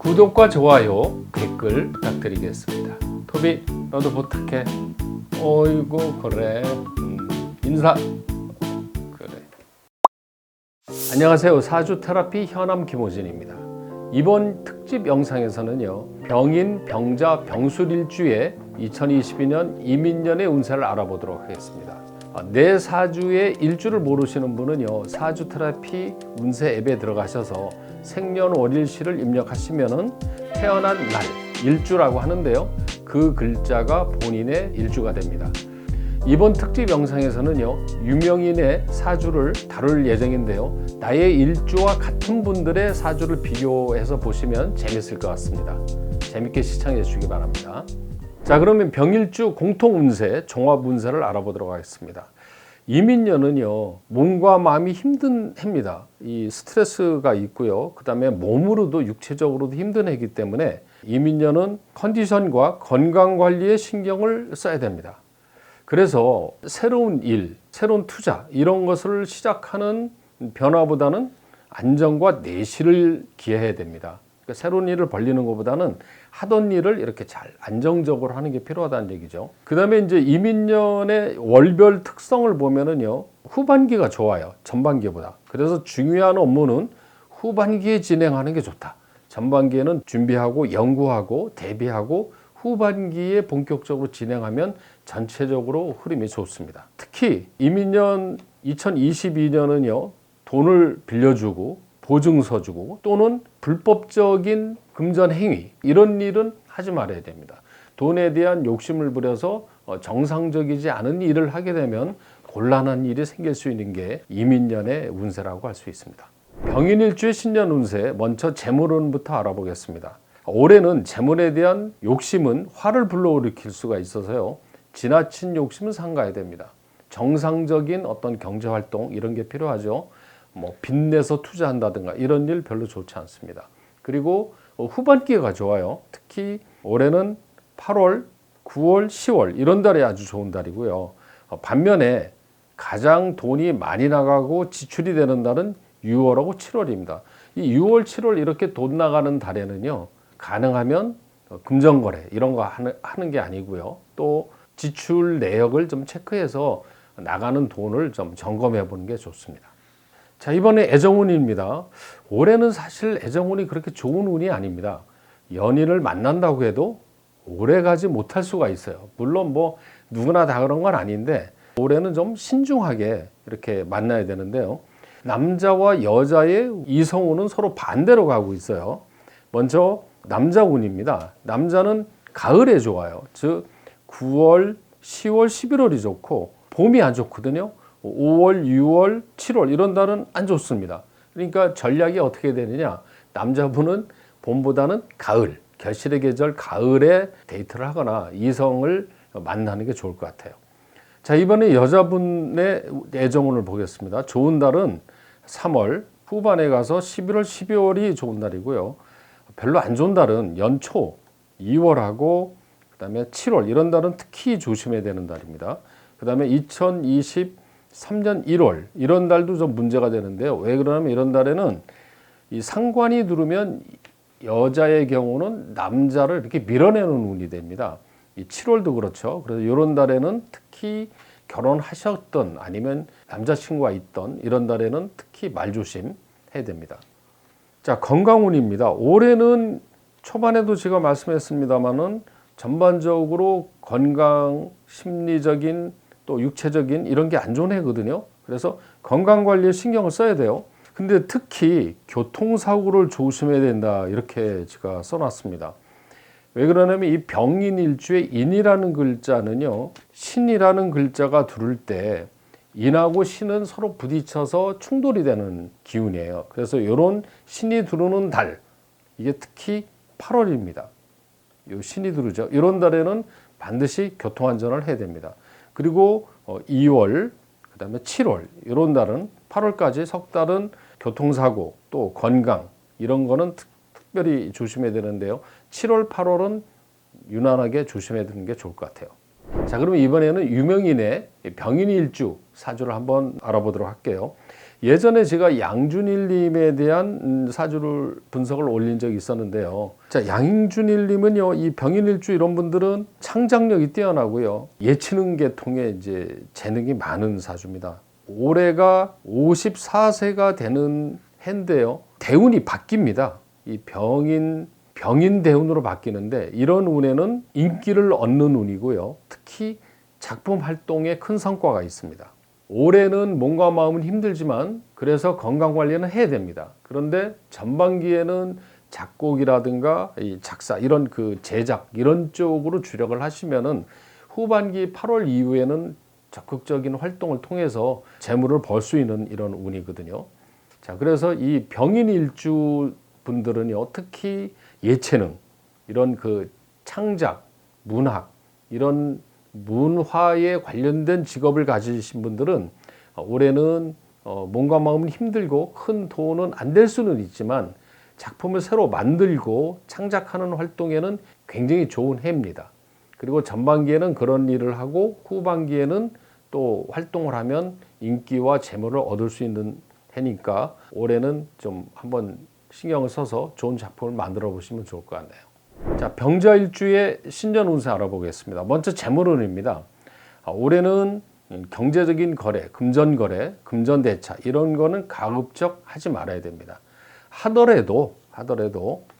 구독과 좋아요, 댓글 부탁드리겠습니다. 토비, 너도 부탁해. 어이구 그래. 인사. 그래. 안녕하세요. 사주 테라피 현암 김호진입니다. 이번 특집 영상에서는요, 병인, 병자, 병술일주의 2022년 이민년의 운세를 알아보도록 하겠습니다. 내 사주의 일주를 모르시는 분은요, 사주 테라피 운세 앱에 들어가셔서 생년월일시를 입력하시면은 태어난 날, 일주라고 하는데요, 그 글자가 본인의 일주가 됩니다. 이번 특집 영상에서는요, 유명인의 사주를 다룰 예정인데요, 나의 일주와 같은 분들의 사주를 비교해서 보시면 재밌을 것 같습니다. 재밌게 시청해 주시기 바랍니다. 자, 그러면 병일주 공통운세, 종합운세를 알아보도록 하겠습니다. 이민년은요, 몸과 마음이 힘든 해입니다. 이 스트레스가 있고요, 그 다음에 몸으로도 육체적으로도 힘든 해이기 때문에 이민년은 컨디션과 건강관리에 신경을 써야 됩니다. 그래서 새로운 일, 새로운 투자 이런 것을 시작하는 변화보다는 안정과 내실을 기해야 됩니다. 그러니까 새로운 일을 벌리는 것보다는 하던 일을 이렇게 잘 안정적으로 하는 게 필요하다는 얘기죠. 그 다음에 이제 이민년의 월별 특성을 보면은요, 후반기가 좋아요, 전반기보다. 그래서 중요한 업무는 후반기에 진행하는 게 좋다. 전반기에는 준비하고 연구하고 대비하고 후반기에 본격적으로 진행하면 전체적으로 흐름이 좋습니다. 특히 이민년 2022년은요, 돈을 빌려주고 보증서 주고 또는 불법적인 금전 행위 이런 일은 하지 말아야 됩니다. 돈에 대한 욕심을 부려서 정상적이지 않은 일을 하게 되면 곤란한 일이 생길 수 있는 게 이민년의 운세라고 할 수 있습니다. 병인일주의 신년 운세, 먼저 재물운부터 알아보겠습니다. 올해는 재물에 대한 욕심은 화를 불러일으킬 수가 있어서요, 지나친 욕심은 삼가야 됩니다. 정상적인 어떤 경제활동 이런 게 필요하죠. 뭐 빚내서 투자한다든가 이런 일 별로 좋지 않습니다. 그리고 후반기가 좋아요. 특히 올해는 8월, 9월, 10월 이런 달이 아주 좋은 달이고요. 반면에 가장 돈이 많이 나가고 지출이 되는 달은 6월하고 7월입니다. 이 6월, 7월 이렇게 돈 나가는 달에는요, 가능하면 금전거래 이런 거 하는 게 아니고요, 또 지출 내역을 좀 체크해서 나가는 돈을 좀 점검해 보는 게 좋습니다. 자, 이번에 애정운입니다. 올해는 사실 애정운이 그렇게 좋은 운이 아닙니다. 연인을 만난다고 해도 오래 가지 못할 수가 있어요. 물론 뭐 누구나 다 그런 건 아닌데 올해는 좀 신중하게 이렇게 만나야 되는데요, 남자와 여자의 이성운은 서로 반대로 가고 있어요. 먼저 남자운입니다. 남자는 가을에 좋아요. 즉 9월, 10월, 11월이 좋고 봄이 안 좋거든요. 5월, 6월, 7월 이런 달은 안 좋습니다. 그러니까 전략이 어떻게 되느냐, 남자분은 봄보다는 가을, 결실의 계절 가을에 데이트를 하거나 이성을 만나는 게 좋을 것 같아요. 자, 이번에 여자분의 애정운을 보겠습니다. 좋은 달은 3월 후반에 가서 11월, 12월이 좋은 달이고요. 별로 안 좋은 달은 연초 2월하고 그 다음에 7월 이런 달은 특히 조심해야 되는 달입니다. 그 다음에 2023년 1월 이런 달도 좀 문제가 되는데요. 왜 그러냐면 이런 달에는 이 상관이 들으면 여자의 경우는 남자를 이렇게 밀어내는 운이 됩니다. 이 7월도 그렇죠. 그래서 이런 달에는 특히 결혼하셨던 아니면 남자친구가 있던 이런 달에는 특히 말조심 해야 됩니다. 자, 건강운입니다. 올해는 초반에도 제가 말씀했습니다만은 전반적으로 건강, 심리적인 또 육체적인 이런 게 안 좋은 해거든요. 그래서 건강관리에 신경을 써야 돼요. 근데 특히 교통사고를 조심해야 된다 이렇게 제가 써놨습니다. 왜 그러냐면 이 병인일주의 인이라는 글자는요, 신이라는 글자가 들을 때 인하고 신은 서로 부딪혀서 충돌이 되는 기운이에요. 그래서 이런 신이 들어오는 달, 이게 특히 8월입니다. 이 신이 들어오죠. 이런 달에는 반드시 교통안전을 해야 됩니다. 그리고 2월, 그 다음에 7월 이런 달은 8월까지 석 달은 교통사고 또 건강 이런 거는 특별히 조심해야 되는데요, 7월, 8월은 유난하게 조심해야 되는 게 좋을 것 같아요. 자, 그러면 이번에는 유명인의 병인일주 사주를 한번 알아보도록 할게요. 예전에 제가 양준일님에 대한 사주를 분석을 올린 적이 있었는데요. 자, 양준일님은요, 이 병인일주 이런 분들은 창작력이 뛰어나고요. 예체능 계통에 이제 재능이 많은 사주입니다. 올해가 54세가 되는 해인데요. 대운이 바뀝니다. 이 병인 대운으로 바뀌는데 이런 운에는 인기를 얻는 운이고요. 특히 작품 활동에 큰 성과가 있습니다. 올해는 몸과 마음은 힘들지만 그래서 건강 관리는 해야 됩니다. 그런데 전반기에는 작곡이라든가 이 작사 이런 그 제작 이런 쪽으로 주력을 하시면은 후반기 8월 이후에는 적극적인 활동을 통해서 재물을 벌 수 있는 이런 운이거든요. 자, 그래서 이 병인 일주 분들은요, 특히 예체능 이런 그 창작, 문학 이런 문화에 관련된 직업을 가지신 분들은 올해는 몸과 마음은 힘들고 큰 돈은 안 될 수는 있지만 작품을 새로 만들고 창작하는 활동에는 굉장히 좋은 해입니다. 그리고 전반기에는 그런 일을 하고 후반기에는 또 활동을 하면 인기와 재물을 얻을 수 있는 해니까 올해는 좀 한번 신경을 써서 좋은 작품을 만들어 보시면 좋을 것 같네요. 자, 병자일주의 신년 운세 알아보겠습니다. 먼저 재물운입니다. 올해는 경제적인 거래, 금전 거래, 금전 대차 이런 거는 가급적 하지 말아야 됩니다. 하더라도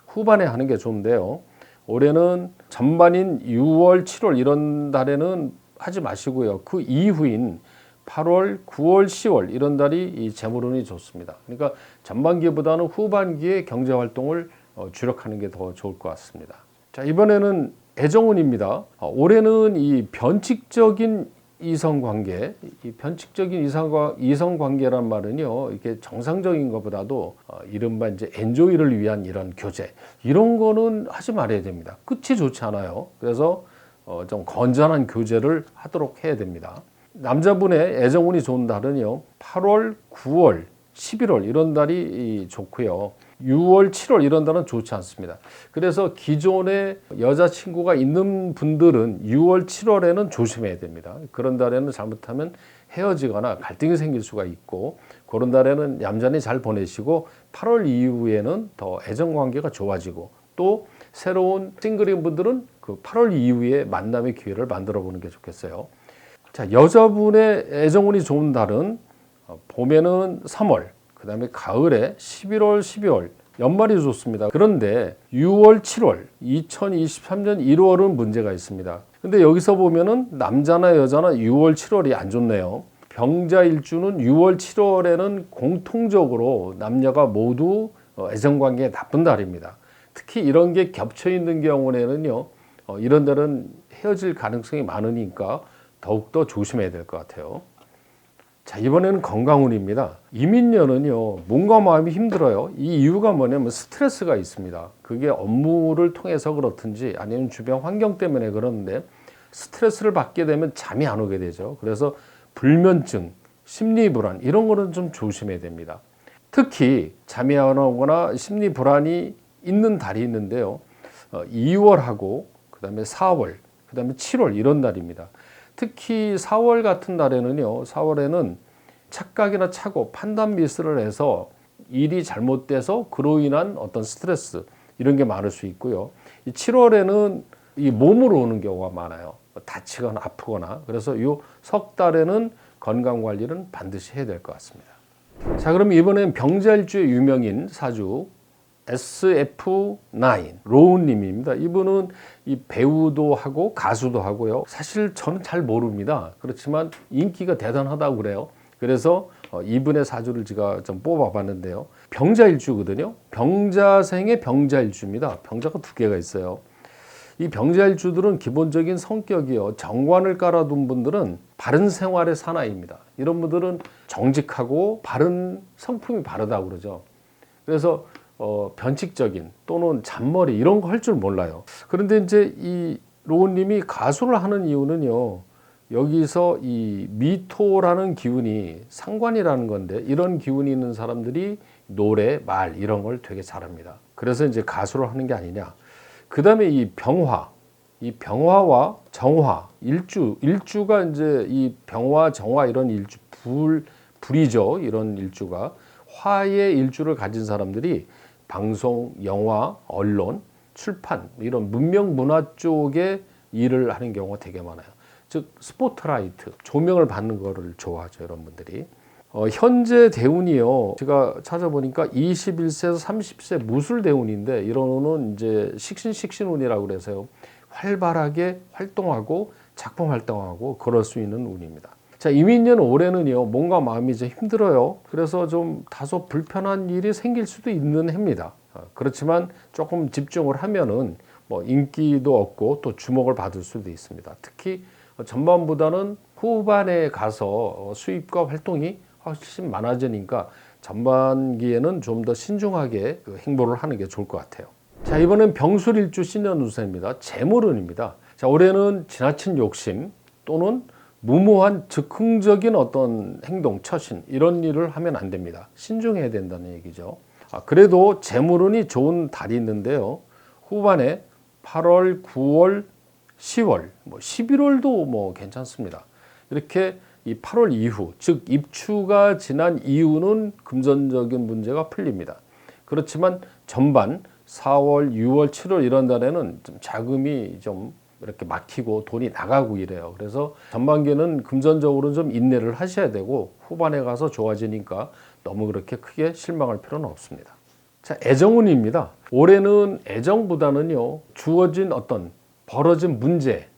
후반에 하는 게 좋은데요. 올해는 전반인 6월, 7월 이런 달에는 하지 마시고요. 그 이후인 8월, 9월, 10월 이런 달이 이 재물운이 좋습니다. 그러니까 전반기보다는 후반기에 경제 활동을 주력하는 게 더 좋을 것 같습니다. 자, 이번에는 애정운입니다. 올해는 이 변칙적인 이성관계, 이 변칙적인 이성관계란 말은요, 이게 정상적인 것보다도 이른바 이제 엔조이를 위한 이런 교제 이런 거는 하지 말아야 됩니다. 끝이 좋지 않아요. 그래서 좀 건전한 교제를 하도록 해야 됩니다. 남자분의 애정운이 좋은 달은요, 8월, 9월, 11월 이런 달이 좋고요. 6월, 7월 이런 달은 좋지 않습니다. 그래서 기존에 여자친구가 있는 분들은 6월, 7월에는 조심해야 됩니다. 그런 달에는 잘못하면 헤어지거나 갈등이 생길 수가 있고 그런 달에는 얌전히 잘 보내시고 8월 이후에는 더 애정관계가 좋아지고 또 새로운 싱글인 분들은 그 8월 이후에 만남의 기회를 만들어 보는 게 좋겠어요. 자, 여자분의 애정운이 좋은 달은 봄에는 3월, 그 다음에 가을에 11월, 12월, 연말이 좋습니다. 그런데 6월, 7월, 2023년 1월은 문제가 있습니다. 근데 여기서 보면은 남자나 여자나 6월, 7월이 안 좋네요. 병자일주는 6월, 7월에는 공통적으로 남녀가 모두 애정관계에 나쁜 달입니다. 특히 이런 게 겹쳐 있는 경우에는요, 이런 달은 헤어질 가능성이 많으니까 더욱더 조심해야 될 것 같아요. 자, 이번에는 건강운입니다. 이민년은요, 몸과 마음이 힘들어요. 이 이유가 뭐냐면 스트레스가 있습니다. 그게 업무를 통해서 그렇든지 아니면 주변 환경 때문에 그러는데 스트레스를 받게 되면 잠이 안 오게 되죠. 그래서 불면증, 심리불안 이런 거는 좀 조심해야 됩니다. 특히 잠이 안 오거나 심리불안이 있는 달이 있는데요. 2월하고 그 다음에 4월, 그 다음에 7월 이런 달입니다. 특히 4월 같은 날에는요, 4월에는 착각이나 착오, 판단 미스를 해서 일이 잘못돼서 그로 인한 어떤 스트레스 이런 게 많을 수 있고요. 이 7월에는 이 몸으로 오는 경우가 많아요. 다치거나 아프거나. 그래서 이 석 달에는 건강 관리는 반드시 해야 될 것 같습니다. 자, 그럼 이번엔 병자일주의 유명인 사주 SF9 로운님입니다. 이분은 이 배우도 하고 가수도 하고요. 사실 저는 잘 모릅니다. 그렇지만 인기가 대단하다고 그래요. 그래서 이분의 사주를 제가 좀 뽑아봤는데요. 병자일주거든요. 병자생의 병자일주입니다. 병자가 두 개가 있어요. 이 병자일주들은 기본적인 성격이요. 정관을 깔아둔 분들은 바른 생활의 사나이입니다. 이런 분들은 정직하고 바른 성품이 바르다고 그러죠. 그래서 변칙적인 또는 잔머리 이런 거 할 줄 몰라요. 그런데 이제 이 로운님이 가수를 하는 이유는요. 여기서 이 미토라는 기운이 상관이라는 건데 이런 기운이 있는 사람들이 노래, 말 이런 걸 되게 잘합니다. 그래서 이제 가수를 하는 게 아니냐. 그 다음에 이 병화와 정화, 일주가 이제 이 병화, 정화 이런 일주 불이죠. 이런 일주가. 화의 일주를 가진 사람들이 방송, 영화, 언론, 출판 이런 문명 문화 쪽에 일을 하는 경우가 되게 많아요. 즉 스포트라이트, 조명을 받는 거를 좋아하죠. 이런 분들이. 현재 대운이요. 제가 찾아보니까 21세에서 30세 무술 대운인데 이런 운은 이제 식신운이라고 그래서요. 활발하게 활동하고 작품 활동하고 그럴 수 있는 운입니다. 자, 이민년 올해는요. 몸과 마음이 좀 힘들어요. 그래서 좀 다소 불편한 일이 생길 수도 있는 해입니다. 그렇지만 조금 집중을 하면은 뭐 인기도 얻고 또 주목을 받을 수도 있습니다. 특히 전반보다는 후반에 가서 수입과 활동이 훨씬 많아지니까 전반기에는 좀 더 신중하게 행보를 하는 게 좋을 것 같아요. 자, 이번엔 병술일주 신년운세입니다. 재물운입니다. 자, 올해는 지나친 욕심 또는 무모한 즉흥적인 어떤 행동, 처신 이런 일을 하면 안 됩니다. 신중해야 된다는 얘기죠. 그래도 재물운이 좋은 달이 있는데요. 후반에 8월, 9월, 10월, 11월도 괜찮습니다. 이렇게 이 8월 이후, 즉 입추가 지난 이후는 금전적인 문제가 풀립니다. 그렇지만 전반 4월, 6월, 7월 이런 달에는 좀 자금이 좀 이렇게 막히고 돈이 나가고 이래요. 그래서 전반기에는 금전적으로 좀 인내를 하셔야 되고 후반에 가서 좋아지니까 너무 그렇게 크게 실망할 필요는 없습니다. 자, 애정운입니다. 올해는 애정보다는요, 주어진 어떤 벌어진 문제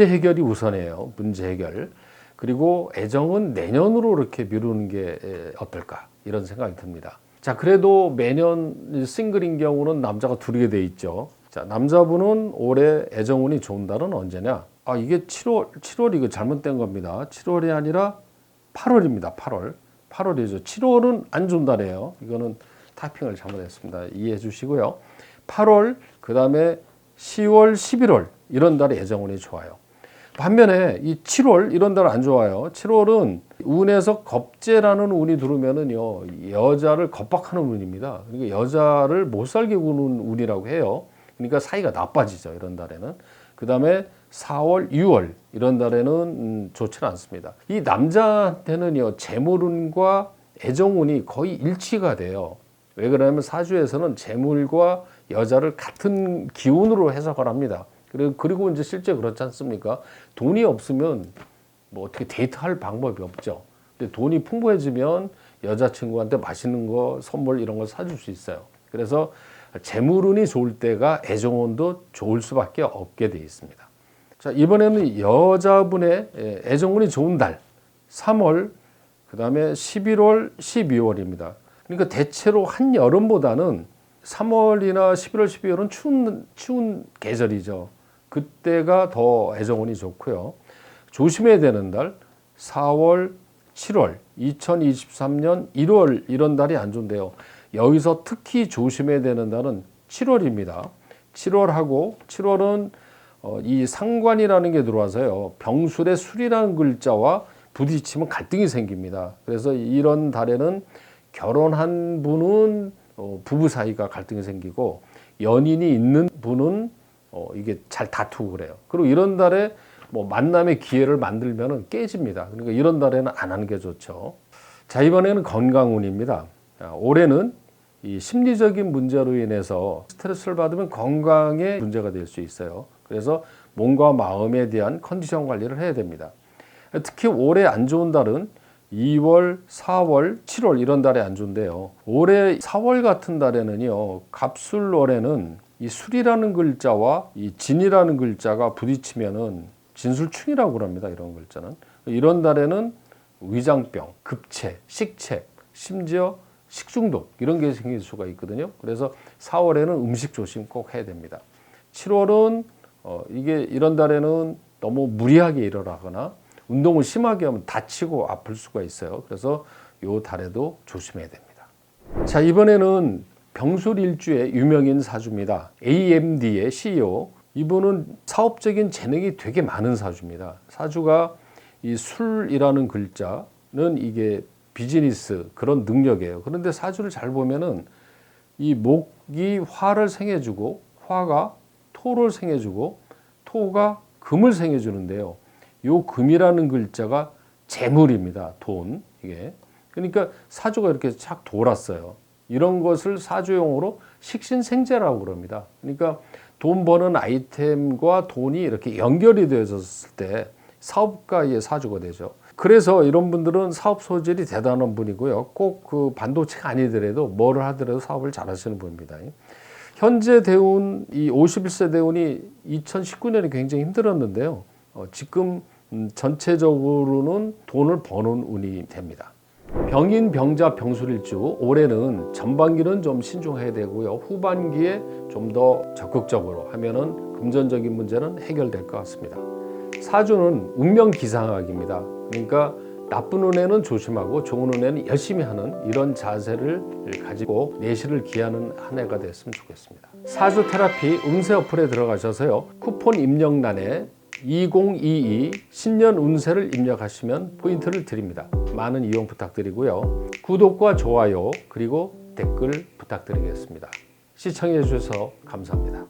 해결이 우선이에요. 문제 해결. 그리고 애정은 내년으로 이렇게 미루는 게 어떨까 이런 생각이 듭니다. 자, 그래도 매년 싱글인 경우는 남자가 둘이게 돼 있죠. 자, 남자분은 올해 애정운이 좋은 달은 언제냐? 이게 7월 이거 잘못된 겁니다. 7월이 아니라 8월입니다. 8월이죠. 7월은 안 좋은 달이에요. 이거는 타이핑을 잘못했습니다. 이해해 주시고요. 8월, 그 다음에 10월, 11월 이런 달에 애정운이 좋아요. 반면에 이 7월 이런 달 안 좋아요. 7월은 운에서 겁재라는 운이 들어오면은요, 여자를 겁박하는 운입니다. 그러니까 여자를 못 살게 구는 운이라고 해요. 그러니까 사이가 나빠지죠. 이런 달에는. 그 다음에 4월, 6월 이런 달에는 좋지는 않습니다. 이 남자한테는요, 재물운과 애정운이 거의 일치가 돼요. 왜 그러냐면 사주에서는 재물과 여자를 같은 기운으로 해석을 합니다. 그리고 이제 실제 그렇지 않습니까? 돈이 없으면 뭐 어떻게 데이트할 방법이 없죠. 근데 돈이 풍부해지면 여자친구한테 맛있는 거, 선물 이런 걸 사줄 수 있어요. 그래서 재물운이 좋을 때가 애정운도 좋을 수밖에 없게 돼 있습니다. 자, 이번에는 여자분의 애정운이 좋은 달 3월, 그 다음에 11월, 12월입니다. 그러니까 대체로 한여름보다는 3월이나 11월, 12월은 추운 계절이죠. 그때가 더 애정운이 좋고요. 조심해야 되는 달 4월, 7월, 2023년 1월 이런 달이 안 좋은데요. 여기서 특히 조심해야 되는 달은 7월입니다. 7월은 이 상관이라는 게 들어와서요. 병술의 술이라는 글자와 부딪히면 갈등이 생깁니다. 그래서 이런 달에는 결혼한 분은 부부 사이가 갈등이 생기고 연인이 있는 분은 이게 잘 다투고 그래요. 그리고 이런 달에 만남의 기회를 만들면 깨집니다. 그러니까 이런 달에는 안 하는 게 좋죠. 자, 이번에는 건강운입니다. 올해는 이 심리적인 문제로 인해서 스트레스를 받으면 건강에 문제가 될 수 있어요. 그래서 몸과 마음에 대한 컨디션 관리를 해야 됩니다. 특히 올해 안 좋은 달은 2월, 4월, 7월 이런 달에 안 좋은데요. 올해 4월 같은 달에는요, 갑술월에는 이 술이라는 글자와 이 진이라는 글자가 부딪히면은 진술충이라고 합니다. 이런 글자는. 이런 달에는 위장병, 급체, 식체, 심지어 식중독 이런 게 생길 수가 있거든요. 그래서 4월에는 음식 조심 꼭 해야 됩니다. 7월은 이게 이런 달에는 너무 무리하게 일어나거나 운동을 심하게 하면 다치고 아플 수가 있어요. 그래서 요 달에도 조심해야 됩니다. 자, 이번에는 병술일주의 유명인 사주입니다. AMD의 CEO. 이분은 사업적인 재능이 되게 많은 사주입니다. 사주가 이 술이라는 글자는 이게 비즈니스 그런 능력이에요. 그런데 사주를 잘 보면은 이 목이 화를 생해주고 화가 토를 생해주고 토가 금을 생해주는데요. 요 금이라는 글자가 재물입니다. 돈 이게. 그러니까 사주가 이렇게 착 돌았어요. 이런 것을 사주용어로 식신생재라고 그럽니다. 그러니까 돈 버는 아이템과 돈이 이렇게 연결이 되어졌을 때 사업가의 사주가 되죠. 그래서 이런 분들은 사업 소질이 대단한 분이고요. 꼭 그 반도체가 아니더라도 뭐를 하더라도 사업을 잘 하시는 분입니다. 현재 대운, 이 51세 대운이 2019년에 굉장히 힘들었는데요. 지금 전체적으로는 돈을 버는 운이 됩니다. 병인, 병자, 병술일주, 올해는 전반기는 좀 신중해야 되고요. 후반기에 좀 더 적극적으로 하면은 금전적인 문제는 해결될 것 같습니다. 사주는 운명기상학입니다. 그러니까 나쁜 운에는 조심하고 좋은 운에는 열심히 하는 이런 자세를 가지고 내실을 기하는 한 해가 됐으면 좋겠습니다. 사주 테라피 운세 어플에 들어가셔서요. 쿠폰 입력란에 2022 신년 운세를 입력하시면 포인트를 드립니다. 많은 이용 부탁드리고요. 구독과 좋아요 그리고 댓글 부탁드리겠습니다. 시청해 주셔서 감사합니다.